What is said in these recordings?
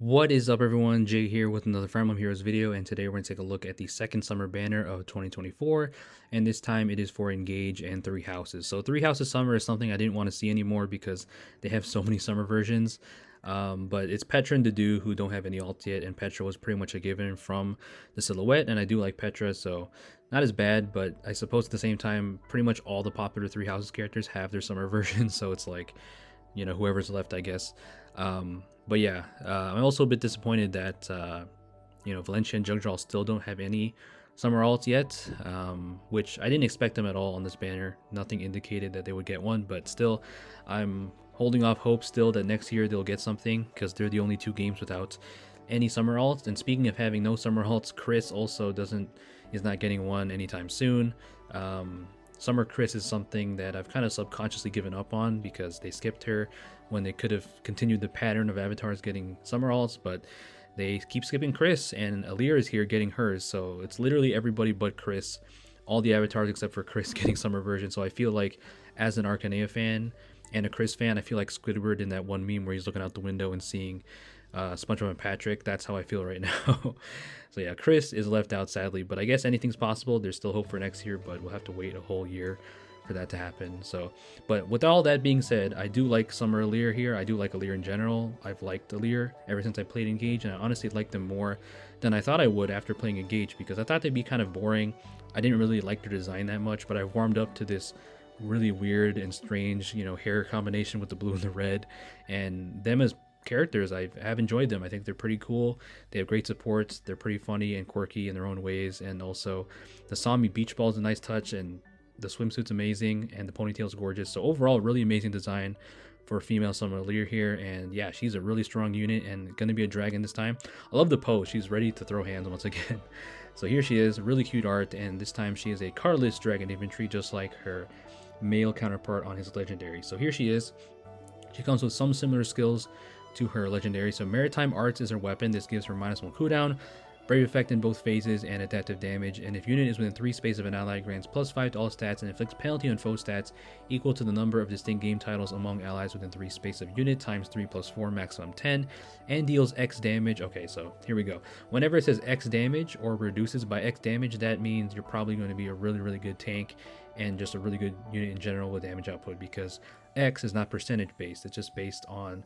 What is up, everyone? Jay here with another Fire Emblem Heroes video, and today we're going to take a look at the second summer banner of 2024, and this time it is for Engage and Three Houses. So Three Houses Summer is something I didn't want to see anymore because they have so many summer versions, but it's Petra and Dedu who don't have any alts yet, and Petra was pretty much a given from the silhouette, and I do like Petra, so not as bad, but I suppose at the same time, pretty much all the popular Three Houses characters have their summer versions, so it's like, you know, whoever's left, I guess. But yeah, I'm also a bit disappointed that Valentia and Jugdral still don't have any summer alts yet, which I didn't expect them at all on this banner. Nothing indicated that they would get one, but still, I'm holding off hope still that next year they'll get something because they're the only two games without any summer alts. And speaking of having no summer alts, Chris also is not getting one anytime soon. Summer Chris is something that I've kind of subconsciously given up on because they skipped her when they could have continued the pattern of avatars getting summer alts, but they keep skipping Chris, and Alear is here getting hers, so it's literally everybody but Chris, all the avatars except for Chris getting summer version. So I feel like, as an Arcanea fan and a Chris fan, I feel like Squidward in that one meme where he's looking out the window and seeing SpongeBob and Patrick. That's how I feel right now. So yeah, Chris is left out sadly, but I guess anything's possible. There's still hope for next year, but we'll have to wait a whole year for that to happen. So, but with all that being said, I do like Summer Alear here. I do like Alear in general. I've liked Alear ever since I played Engage, and I honestly like them more than I thought I would after playing Engage, because I thought they'd be kind of boring. I didn't really like their design that much, but I warmed up to this really weird and strange, hair combination with the blue and the red, and them as characters, I have enjoyed them. I think they're pretty cool. They have great supports. They're pretty funny and quirky in their own ways, and also the Sami beach ball is a nice touch, and the swimsuit's amazing, and the ponytail's gorgeous. So overall, really amazing design for female Summer Alear here, and yeah, she's a really strong unit and gonna be a dragon this time. I love the pose. She's ready to throw hands once again. So here she is, really cute art, and this time she is a cardless dragon infantry, just like her male counterpart on his legendary. So here she is. She comes with some similar skills to her legendary. So Maritime Arts is her weapon. This gives her -1 cooldown, brave effect in both phases, and adaptive damage. And if unit is within 3 space of an ally, grants +5 to all stats and inflicts penalty on foe stats equal to the number of distinct game titles among allies within 3 space of unit times 3 + 4, maximum 10, and deals X damage. Okay, so here we go. Whenever it says X damage or reduces by X damage, that means you're probably going to be a really, really good tank and just a really good unit in general with damage output, because X is not percentage based. It's just based on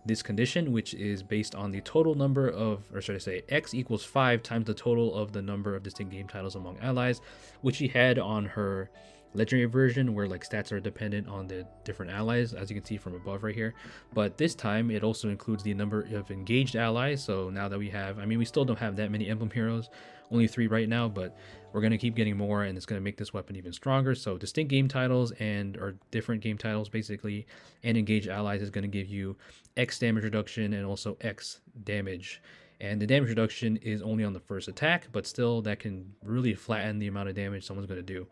this condition, which is based on the total number of, or should I say, X equals 5 times the total of the number of distinct game titles among allies, which she had on her legendary version, where like stats are dependent on the different allies, as you can see from above right here. But this time it also includes the number of engaged allies. So now that we have, I mean, we still don't have that many emblem heroes, only 3 right now, but we're going to keep getting more, and it's going to make this weapon even stronger. So distinct game titles or different game titles basically, and engaged allies is going to give you X damage reduction and also X damage. And the damage reduction is only on the first attack, but still that can really flatten the amount of damage someone's going to do.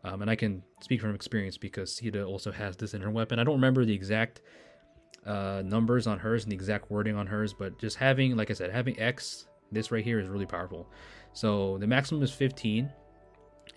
And I can speak from experience because Sita also has this in her weapon. I don't remember the exact numbers on hers and the exact wording on hers, but just having, like I said, having X, this right here, is really powerful. So the maximum is 15,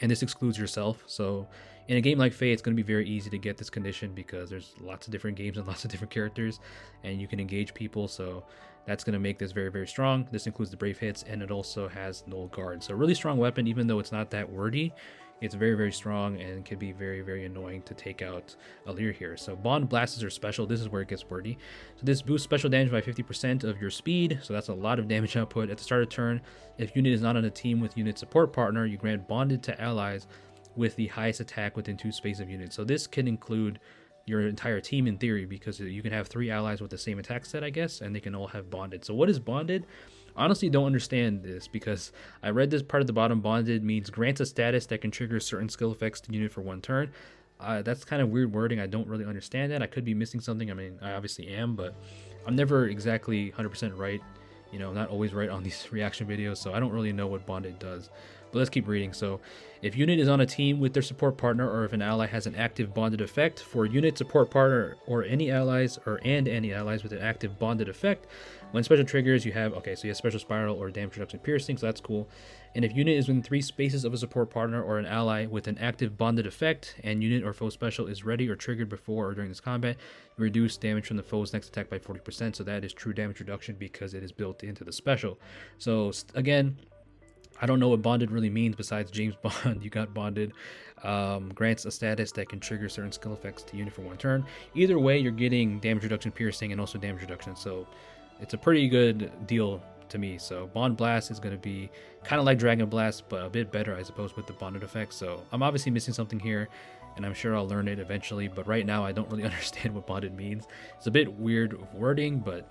and this excludes yourself. So in a game like Fae, it's going to be very easy to get this condition because there's lots of different games and lots of different characters, and you can engage people. So that's going to make this very, very strong. This includes the brave hits, and it also has null guard. So a really strong weapon, even though it's not that wordy. It's very, very strong and can be very, very annoying to take out Alear here. So Bond Blasts are special. This is where it gets wordy. So this boosts special damage by 50% of your speed. So that's a lot of damage output. At the start of turn, if unit is not on a team with unit support partner, you grant bonded to allies with the highest attack within 2 space of units. So this can include your entire team in theory, because you can have 3 allies with the same attack set, I guess, and they can all have bonded. So what is bonded? Honestly, don't understand this because I read this part at the bottom. Bonded means grants a status that can trigger certain skill effects to unit for 1 turn. That's kind of weird wording. I don't really understand that. I could be missing something. I mean, I obviously am, but I'm never exactly 100% right. I'm not always right on these reaction videos, so I don't really know what bonded does. But let's keep reading. So if unit is on a team with their support partner, or if an ally has an active bonded effect, for unit, support partner, or any allies, or any allies with an active bonded effect, when special triggers, you have, okay, so you have special spiral or damage reduction piercing, so that's cool. And if unit is within 3 spaces of a support partner or an ally with an active bonded effect, and unit or foe special is ready or triggered before or during this combat, you reduce damage from the foe's next attack by 40%. So that is true damage reduction because it is built into the special. So again, I don't know what bonded really means besides James Bond. You got bonded. Grants a status that can trigger certain skill effects to unit for 1 turn. Either way, you're getting damage reduction, piercing, and also damage reduction. So it's a pretty good deal to me. So Bond Blast is going to be kind of like Dragon Blast, but a bit better, I suppose, with the bonded effect. So I'm obviously missing something here, and I'm sure I'll learn it eventually. But right now, I don't really understand what bonded means. It's a bit weird wording, but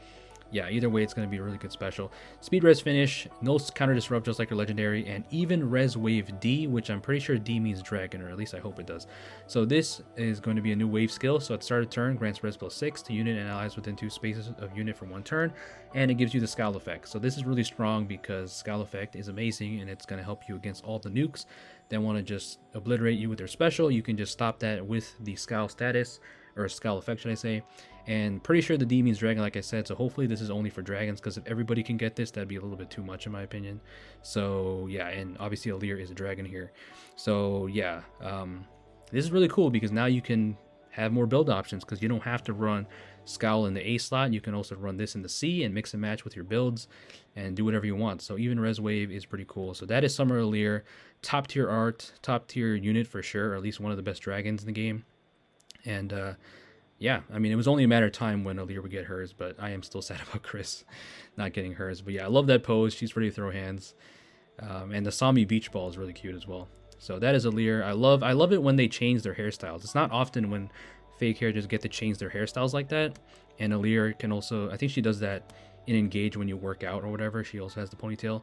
yeah, either way, it's going to be a really good special. Speed res finish, no counter disrupt just like your legendary, and even res wave D, which I'm pretty sure D means dragon, or at least I hope it does. So this is going to be a new wave skill. So at start of turn, grants res +6 to unit and allies within 2 spaces of unit for 1 turn, and it gives you the scowl effect. So this is really strong because scowl effect is amazing, and it's going to help you against all the nukes that want to just obliterate you with their special. You can just stop that with the scowl status, or scowl effect, should I say. And pretty sure the D means dragon, like I said, so hopefully this is only for dragons, because if everybody can get this, that'd be a little bit too much in my opinion. So yeah, and obviously Alir is a dragon here. So yeah, this is really cool because now you can have more build options, because you don't have to run scowl in the A slot. You can also run this in the C and mix and match with your builds and do whatever you want. So even res wave is pretty cool. So that is Summer Alir, top tier art, top tier unit for sure, or at least one of the best dragons in the game. And yeah, I mean, it was only a matter of time when Alir would get hers, but I am still sad about Chris not getting hers. But yeah, I love that pose. She's ready to throw hands. And the Sami beach ball is really cute as well. So that is Alir. I love it when they change their hairstyles. It's not often when fake characters get to change their hairstyles like that. And Alir can also, I think she does that in Engage when you work out or whatever. She also has the ponytail,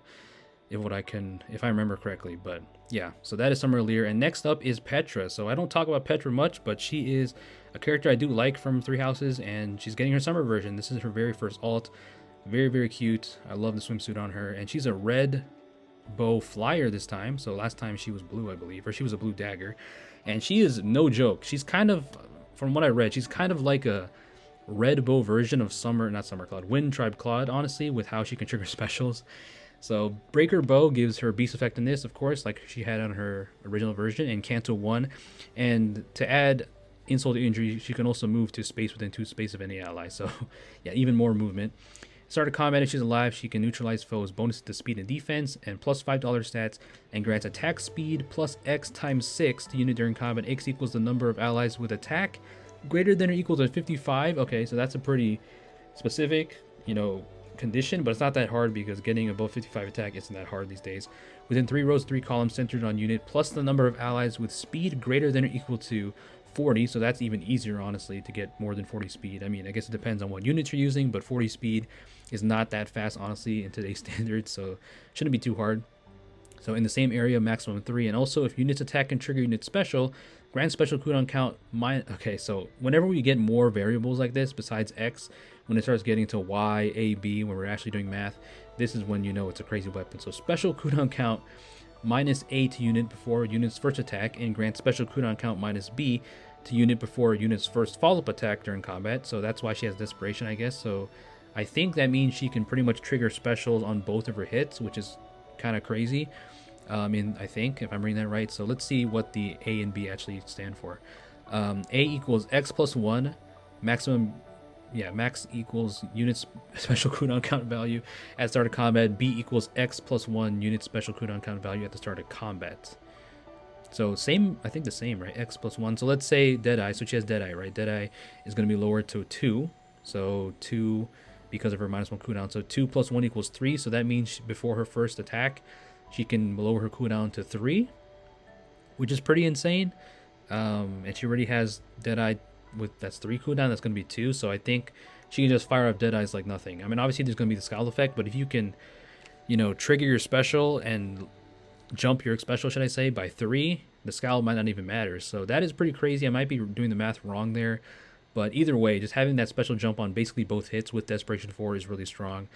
if I remember correctly. But yeah, so that is Summer Alir. And next up is Petra. So I don't talk about Petra much, but she is a character I do like from 3 houses, and she's getting her summer version. This is her very first alt. Very, very cute. I love the swimsuit on her, and she's a red bow flyer this time. So last time she was blue, I believe, or she was a blue dagger, and she is no joke. She's kind of, from what I read, she's kind of like a red bow version of Wind Tribe Claude, honestly, with how she can trigger specials. So Breaker Bow gives her beast effect in this, of course, like she had on her original version, and Canto 1. And to add insult to injury, she can also move to space within 2 spaces of any ally. So yeah, even more movement. Start of combat, if she's alive, she can neutralize foes' bonuses to speed and defense, and plus $5 stats, and grants attack speed plus X times 6 to unit during combat. X equals the number of allies with attack greater than or equal to 55. Okay, so that's a pretty specific, condition, but it's not that hard because getting above 55 attack isn't that hard these days. Within 3 rows, 3 columns centered on unit, plus the number of allies with speed greater than or equal to 40, so that's even easier, honestly, to get more than 40 speed. I mean, I guess it depends on what units you're using, but 40 speed is not that fast, honestly, in today's standards, so shouldn't be too hard. So in the same area, maximum 3, and also if units attack and trigger unit special, grant special cooldown count okay, so whenever we get more variables like this besides X, when it starts getting to Y, A, B, when we're actually doing math, this is when you know it's a crazy weapon. So special cooldown count -A to unit before unit's first attack, and grant special cooldown count -B to unit before unit's first follow-up attack during combat. So that's why she has Desperation, I guess. So I think that means she can pretty much trigger specials on both of her hits, which is kind of crazy. I think, if I'm reading that right. So let's see what the A and B actually stand for. A equals X plus 1, maximum, max equals unit special cooldown count value at start of combat. B equals X plus 1 unit special cooldown count value at the start of combat. So same, I think the same, right? X plus 1. So let's say Deadeye. So she has Deadeye, right? Deadeye is going to be lowered to 2. So 2 because of her -1 cooldown. So 2 plus 1 equals 3. So that means before her first attack, she can lower her cooldown to 3, which is pretty insane. And she already has Deadeye that's 3 cooldown. That's going to be 2. So I think she can just fire up Deadeyes like nothing. I mean, obviously there's going to be the scowl effect, but if you can, trigger your special and jump your special, should I say, by 3, the scowl might not even matter. So that is pretty crazy. I might be doing the math wrong there, but either way, just having that special jump on basically both hits with Desperation 4 is really strong.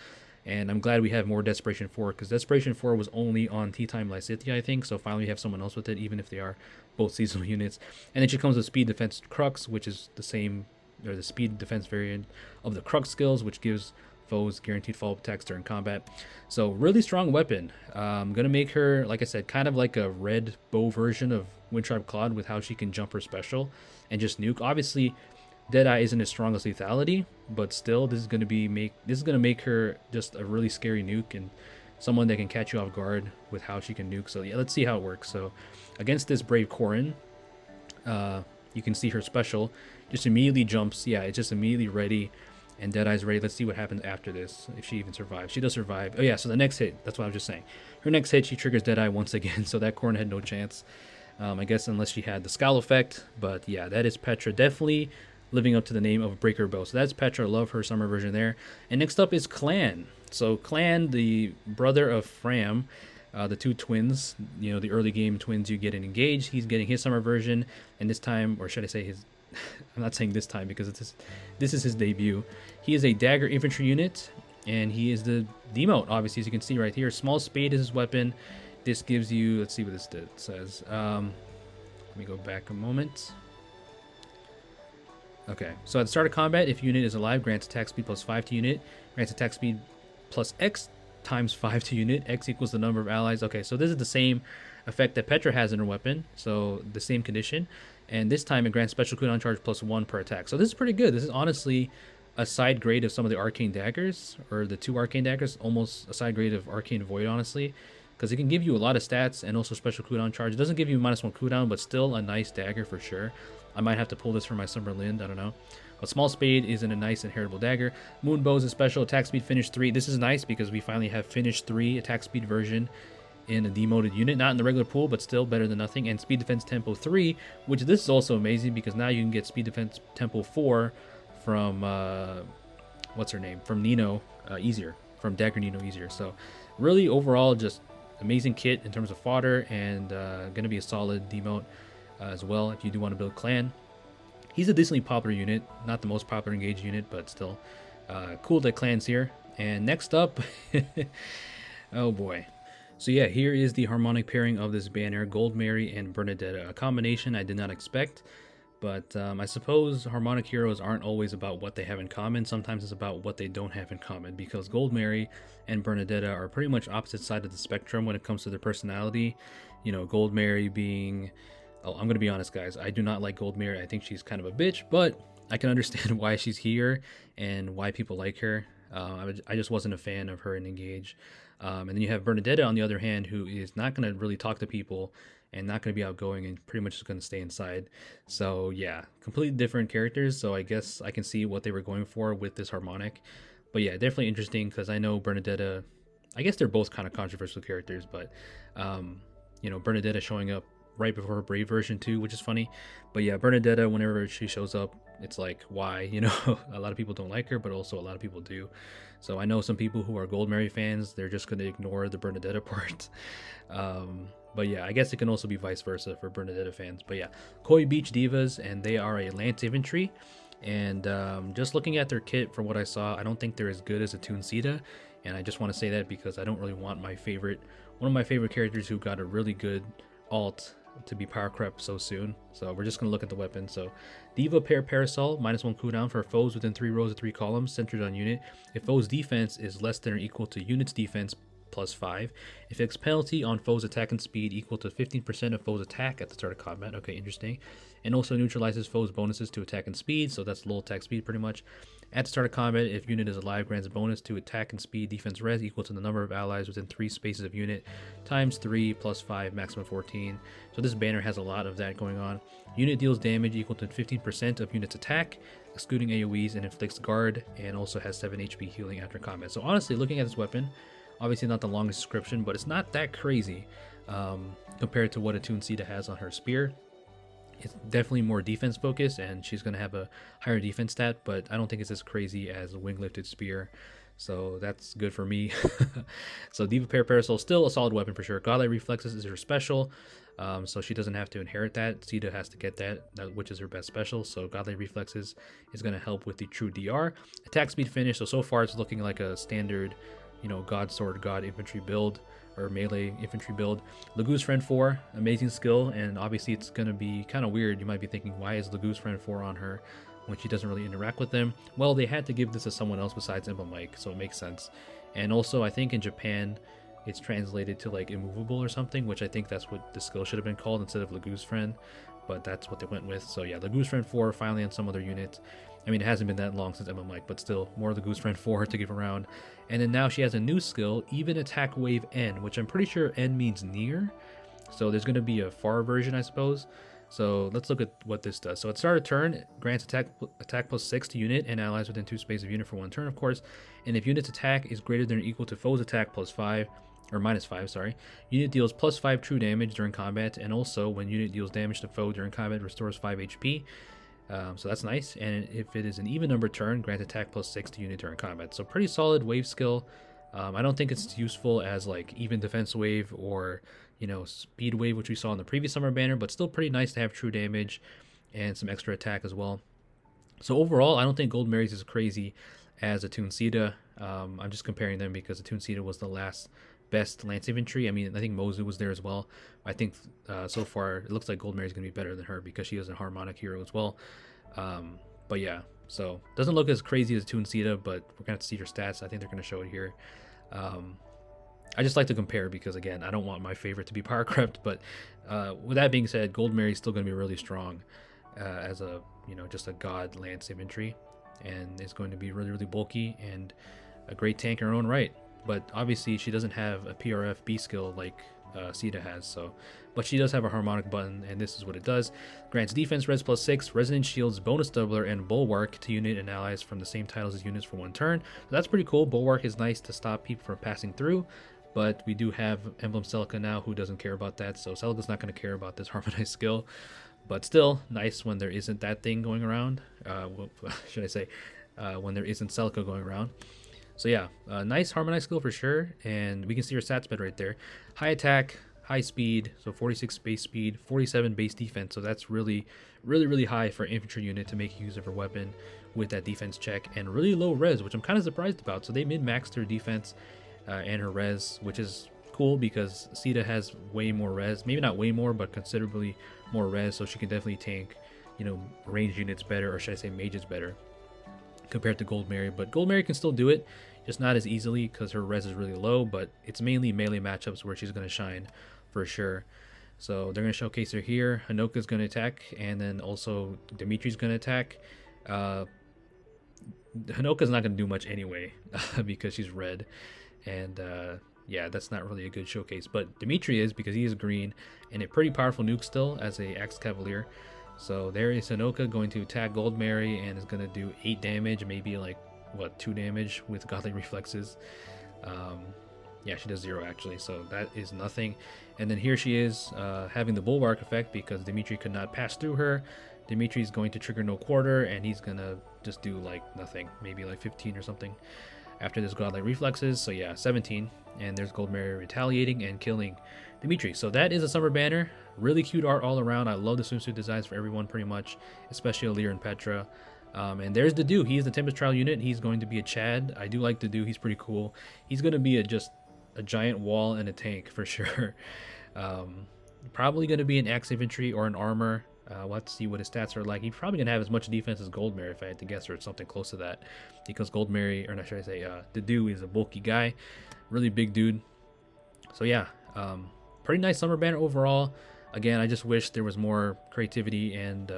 And I'm glad we have more Desperation 4, because Desperation 4 was only on Tea Time Lysithia, I think, so finally we have someone else with it, even if they are both seasonal units. And then she comes with Speed Defense Crux, which is the same, or the Speed Defense variant of the Crux skills, which gives foes guaranteed follow-up attacks during combat. So really strong weapon. I'm gonna make her, like I said, kind of like a red bow version of Windtribe Claude, with how she can jump her special and just nuke. Obviously Deadeye isn't as strong as lethality, but still this is gonna make her just a really scary nuke and someone that can catch you off guard with how she can nuke. So yeah, let's see how it works. So against this Brave Corrin, you can see her special just immediately jumps. Yeah, it's just immediately ready, and Deadeye's ready. Let's see what happens after this, if she even survives. She does survive. Oh yeah, so the next hit, that's what I was just saying. Her next hit, she triggers Deadeye once again, so that Corrin had no chance. I guess unless she had the Scowl effect, but yeah, that is Petra. Definitely living up to the name of Breaker Bow. So that's Petra. Love her summer version there. And next up is Clanne. So Clanne, the brother of Fram, the two twins, you know, the early game twins you get in Engage. He's getting his summer version, and this time, or should I say his, I'm not saying this time because this is his debut. He is a dagger infantry unit, and he is the demote, obviously, as you can see right here. Small Spade is his weapon. This gives you, let's see what this says. Let me go back a moment. Okay, so at the start of combat, if unit is alive, grants attack speed plus 5 to unit, grants attack speed plus X times 5 to unit. X equals the number of allies. Okay, so this is the same effect that Petra has in her weapon, so the same condition. And this time it grants special cooldown charge plus 1 per attack. So this is pretty good. This is honestly a side grade of some of the Arcane Daggers, or the 2 Arcane Daggers, almost a side grade of Arcane Void, honestly. Because it can give you a lot of stats and also special cooldown charge. It doesn't give you -1 cooldown, but still a nice dagger for sure. I might have to pull this for my Summer Lind, I don't know. But Small Spade is in a nice inheritable dagger. Moon Bow is a special attack speed finish 3. This is nice because we finally have finish 3 attack speed version in a demoted unit. Not in the regular pool, but still better than nothing. And Speed Defense Tempo 3, which this is also amazing because now you can get Speed Defense Tempo 4 from, what's her name? From Nino easier. From Dagger Nino easier. So really overall just amazing kit in terms of fodder, and going to be a solid demote as well if you do want to build Clanne. He's a decently popular unit, not the most popular engaged unit, but still cool that Clanne's here. And next up, oh boy. So yeah, here is the harmonic pairing of this banner, Goldmary and Bernadetta. A combination I did not expect, but I suppose harmonic heroes aren't always about what they have in common. Sometimes it's about what they don't have in common, because Goldmary and Bernadetta are pretty much opposite side of the spectrum when it comes to their personality. You know, Goldmary being, oh, I'm going to be honest, guys, I do not like Goldmary. I think she's kind of a bitch, but I can understand why she's here and why people like her. I just wasn't a fan of her in Engage. And then you have Bernadetta, on the other hand, who is not going to really talk to people and not going to be outgoing and pretty much just going to stay inside. So yeah, completely different characters. So I guess I can see what they were going for with this harmonic. But yeah, definitely interesting, because I know Bernadetta, I guess they're both kind of controversial characters, but you know, Bernadetta showing up right before her Brave version too, which is funny. But yeah, Bernadetta, whenever she shows up, it's like, why? You know, a lot of people don't like her, but also a lot of people do. So I know some people who are Goldmary fans, they're just going to ignore the Bernadetta part. But yeah, I guess it can also be vice versa for Bernadetta fans. But yeah, Koi Beach Divas, and they are a Lance Infantry. And just looking at their kit, from what I saw, I don't think they're as good as a Tunsita. And I just want to say that because I don't really want one of my favorite characters who got a really good alt to be power crept so soon. So we're just going to look at the weapon. So Diva Pair Parasol, -1 cooldown for foes within 3 rows of 3 columns, centered on unit. If foe's defense is less than or equal to unit's defense plus 5. If its penalty on foe's attack and speed equal to 15% of foe's attack at the start of combat. Okay, interesting. And also neutralizes foe's bonuses to attack and speed, so that's low attack speed pretty much. At the start of combat, if unit is alive, grants a bonus to attack and speed defense res equal to the number of allies within 3 spaces of unit times 3 plus 5, maximum 14. So this banner has a lot of that going on. Unit deals damage equal to 15% of unit's attack, excluding AoEs, and inflicts guard, and also has 7 HP healing after combat. So honestly, looking at this weapon, obviously not the longest description, but it's not that crazy compared to what a Tunsita has on her spear. It's definitely more defense focused, and she's going to have a higher defense stat, but I don't think it's as crazy as a wing lifted spear. So that's good for me. So Diva Pair Parasol, still a solid weapon for sure. Godlike Reflexes is her special, so she doesn't have to inherit that. Sita has to get that, which is her best special. So Godlike Reflexes is going to help with the true DR. Attack speed finish, so far it's looking like a standard you know, God Sword, God Infantry build, or melee infantry build. Lagu's Friend 4, amazing skill, and obviously it's going to be kind of weird. You might be thinking, why is Lagu's Friend 4 on her when she doesn't really interact with them? Well, they had to give this to someone else besides Emblem Mike, so it makes sense. And also, I think in Japan, it's translated to like immovable or something, which I think that's what the skill should have been called instead of Lagu's Friend, but that's what they went with. So yeah, Lagu's Friend 4 finally on some other units. I mean, it hasn't been that long since Emblem Mike, but still, more Lagu's Friend 4 to give around. And then now she has a new skill, Even Attack Wave N, which I'm pretty sure N means near. So there's going to be a far version, I suppose. So let's look at what this does. So at start of turn, grants attack plus 6 to unit and allies within 2 spaces of unit for 1 turn, of course. And if unit's attack is greater than or equal to foe's attack plus 5, or minus 5, sorry, unit deals plus 5 true damage during combat, and also when unit deals damage to foe during combat, restores 5 HP. So that's nice. And if it is an even number turn, grant attack plus 6 to unit during combat. So pretty solid wave skill. I don't think it's useful as like even defense wave or, you know, speed wave, which we saw in the previous summer banner, but still pretty nice to have true damage and some extra attack as well. So overall, I don't think Goldmary's is as crazy as a Tunsita. I'm just comparing them because the Tunsita was the last best lance infantry. I mean, I think Mozu was there as well. I think so far it looks like Goldmary's gonna be better than her because she is a harmonic hero as well. But yeah, so doesn't look as crazy as Tunsita, but we're gonna have to see her stats. I think they're gonna show it here. I just like to compare because again, I don't want my favorite to be power crept, but with that being said, Goldmary is still gonna be really strong as a, you know, just a god lance infantry, and it's going to be really bulky and a great tank in her own right. But obviously she doesn't have a PRF B skill like Sita has, so, but she does have a harmonic button, and this is what it does. Grants defense res plus 6, resonance shields, bonus doubler, and bulwark to unit and allies from the same titles as units for 1 turn. So that's pretty cool. Bulwark is nice to stop people from passing through, but we do have Emblem Celica now who doesn't care about that, so Celica's not going to care about this harmonized skill. But still nice when there isn't that thing going around. What should I say? When there isn't Celica going around. So yeah, nice harmonized skill for sure, and we can see her stats bed right there. High attack, high speed, so 46 base speed, 47 base defense, so that's really high for an infantry unit to make use of her weapon with that defense check, and really low res, which I'm kind of surprised about. So they min-maxed her defense and her res, which is cool because Sita has way more res, maybe not way more, but considerably more res, so she can definitely tank, you know, ranged units better, or should I say mages better, compared to Goldmary. But Goldmary can still do it, just not as easily because her res is really low, but it's mainly melee matchups where she's going to shine for sure. So they're going to showcase her here. Hanoka's going to attack, and then also Dimitri's going to attack. Hanoka's not going to do much anyway because she's red, and yeah, that's not really a good showcase. But Dimitri is, because he is green and a pretty powerful nuke still as a Axe Cavalier. So there is Hanoka going to attack Goldmary and is going to do 8 damage, maybe like, what, 2 damage with godly reflexes. Yeah, she does 0 actually, so that is nothing. And then here she is having the bulwark effect because Dimitri could not pass through her. Dimitri's going to trigger no quarter, and he's going to just do like nothing, maybe like 15 or something after this godlike reflexes. So yeah, 17, and there's Goldmary retaliating and killing Dimitri. So that is a summer banner. Really cute art all around. I love the swimsuit designs for everyone pretty much, especially Alir and Petra. And there's the Dew. He's the Tempest Trial unit. He's going to be a Chad. I do like the Dew. He's pretty cool. He's going to be just a giant wall and a tank for sure. Probably going to be an Axe Infantry or an Armor. We'll have to see what his stats are like. He's probably going to have as much defense as Goldmary if I had to guess, or it's something close to that. Because Goldmary, or not, should I say, the Dew is a bulky guy. Really big dude. So yeah, pretty nice summer banner overall. Again, I just wish there was more creativity and,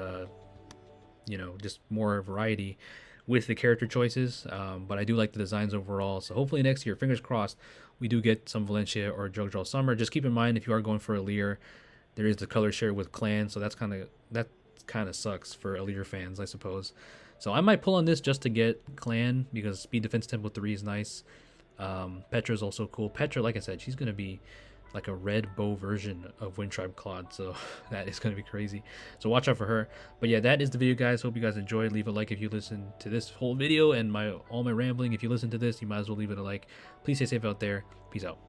you know, just more variety with the character choices. But I do like the designs overall. So hopefully next year, fingers crossed, we do get some Valentia or Jugdral Summer. Just keep in mind, if you are going for Alir, there is the color share with Clanne, so that kind of sucks for Alir fans, I suppose. So I might pull on this just to get Clanne because speed defense tempo 3 is nice. Petra is also cool. Petra, like I said, she's gonna be like a red bow version of Wind Tribe Claude, so that is gonna be crazy. So watch out for her. But yeah, that is the video, guys. Hope you guys enjoyed. Leave a like if you listen to this whole video and all my rambling. If you listen to this, you might as well leave it a like. Please stay safe out there. Peace out.